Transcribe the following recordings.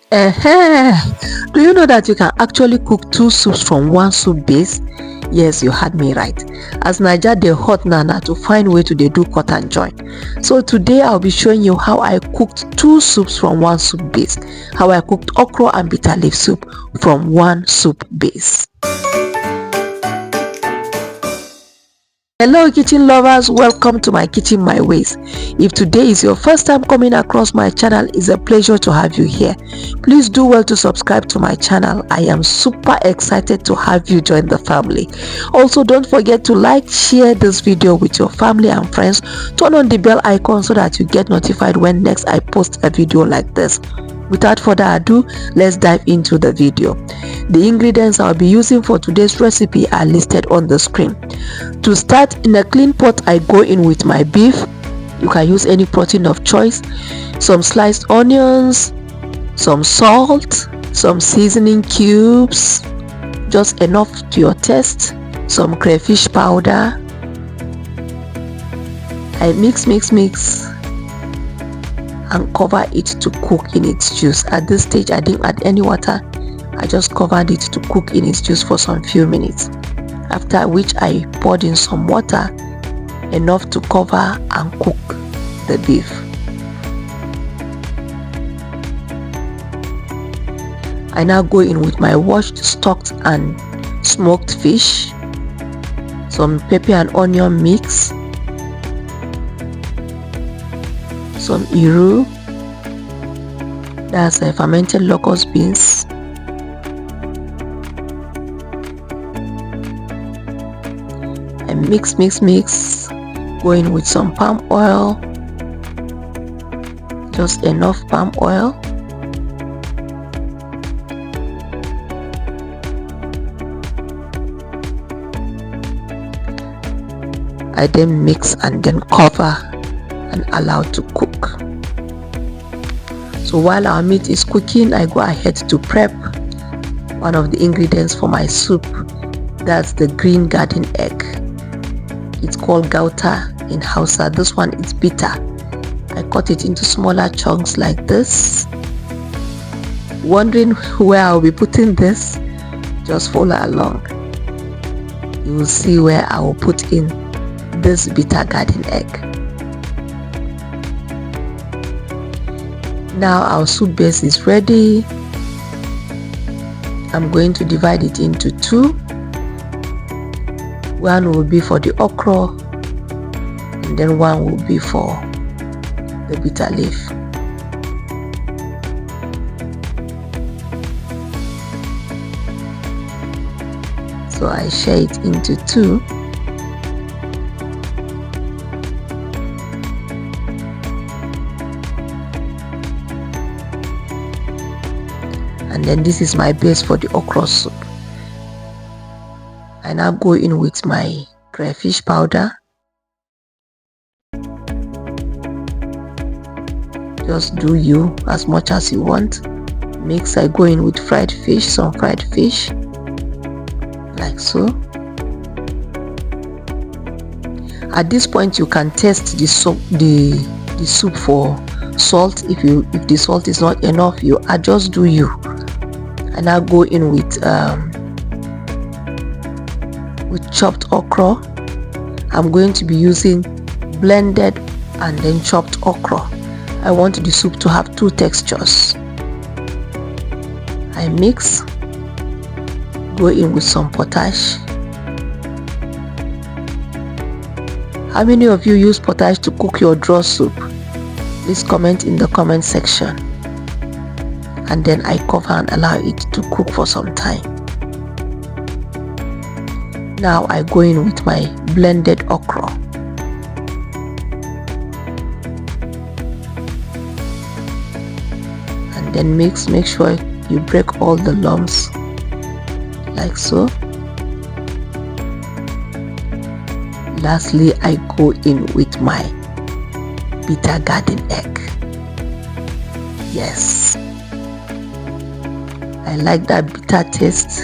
Do you know that you can actually cook two soups from one soup base? Yes, you heard me right. As Naija dey hot now to find way to dey do cut and join. So today I'll be showing you how I cooked two soups from one soup base. How I cooked okra and bitter leaf soup from one soup base. Hello kitchen lovers, welcome to my kitchen my ways. If today is your first time coming across my channel, it's a pleasure to have you here. Please do well to subscribe to my channel. I am super excited to have you join the family. Also, don't forget to like, share this video with your family and friends. Turn on the bell icon so that you get notified when next I post a video like this. Without further ado, let's dive into the video. The ingredients I'll be using for today's recipe are listed on the screen. To start, in a clean pot I go in with my beef. You can use any protein of choice, some sliced onions, some salt, some seasoning cubes, just enough to your taste, some crayfish powder. I mix and cover it to cook in its juice. At this stage I didn't add any water. I just covered it to cook in its juice for some few minutes, after which I poured in some water, enough to cover and cook the beef. I now go in with my washed, stocked and smoked fish, some pepper and onion mix, some iru, that's a fermented locust beans, and mix, going with some palm oil, just enough palm oil, I then mix and then cover and allow to cook. So while our meat is cooking, I go ahead to prep one of the ingredients for my soup. That's the green garden egg. It's called gauta in Hausa. This one is bitter. I cut it into smaller chunks like this. Wondering where I'll be putting this? Just follow along. You will see where I will put in this bitter garden egg. Now our soup base is ready. I'm going to divide it into two. One will be for the okra and then one will be for the bitter leaf. So I share it into two. And then this is my base for the okrosoup. I now go in with my crayfish powder. Just do you as much as you want. Mix. I go in with fried fish, some fried fish, like so. At this point you can test the soup for salt. If the salt is not enough, you adjust. Do you. And now go in with chopped okra. I'm going to be using blended and then chopped okra. I want the soup to have two textures. I mix, go in with some potash. How many of you use potash to cook your draw soup? Please comment in the comment section. And then I cover and allow it to cook for some time. Now I go in with my blended okra. And then mix. Make sure you break all the lumps like so. Lastly, I go in with my bitter garden egg. Yes, I like that bitter taste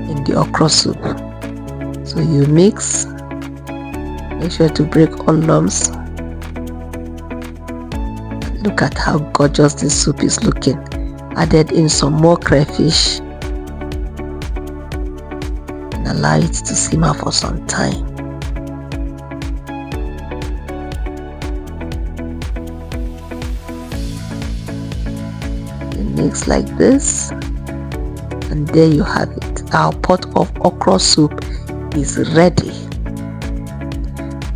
in the okra soup. So you mix, make sure to break all lumps. Look at how gorgeous this soup is looking. Added in some more crayfish and allow it to simmer for some time. You mix like this, and there you have it. Our pot of okra soup is ready.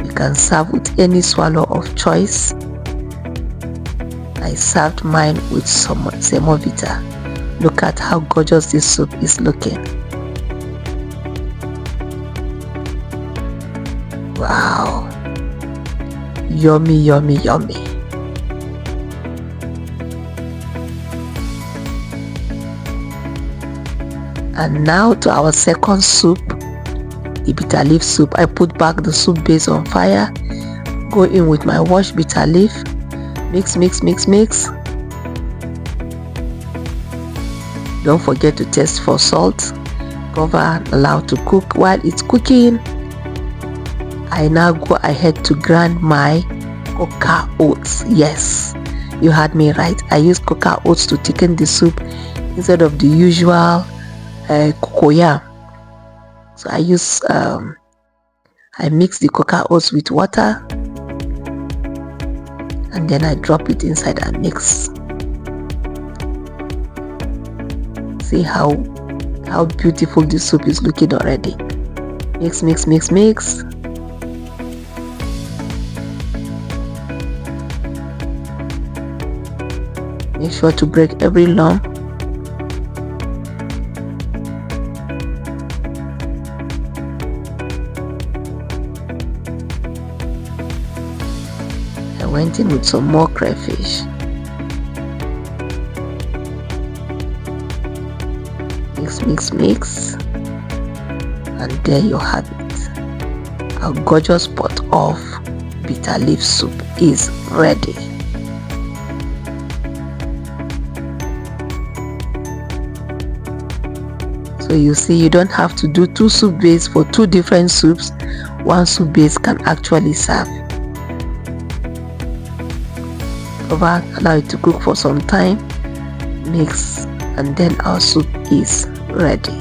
You can serve with any swallow of choice. I served mine with some semovita. Look at how gorgeous this soup is looking. Wow, yummy, yummy, yummy. And now to our second soup, the bitter leaf soup. I put back the soup base on fire, go in with my washed bitter leaf, mix, mix, mix, mix. Don't forget to taste for salt. Cover and allow to cook. While it's cooking, I now go ahead to grind my cocoa oats. Yes, you heard me right. I use cocoa oats to thicken the soup instead of the usual cocoyam. So I use I mix the cocoa oats with water, and then I drop it inside and mix. See how beautiful this soup is looking already. Mix, mix, mix, mix. Make sure to break every lump. I went in with some more crayfish. Mix, mix, mix. And there you have it. Our gorgeous pot of bitter leaf soup is ready. So you see, you don't have to do two soup base for two different soups. One soup base can actually serve. Cover, allow it to cook for some time, mix, and then our soup is ready.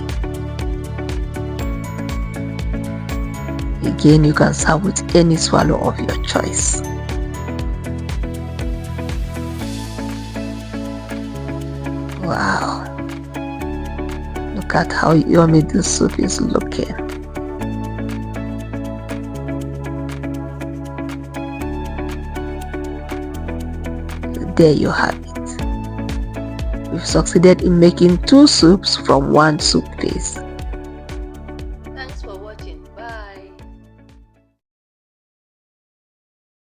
Again, you can serve with any swallow of your choice. Wow, look at how yummy this soup is looking. There you have it. We've succeeded in making two soups from one soup base.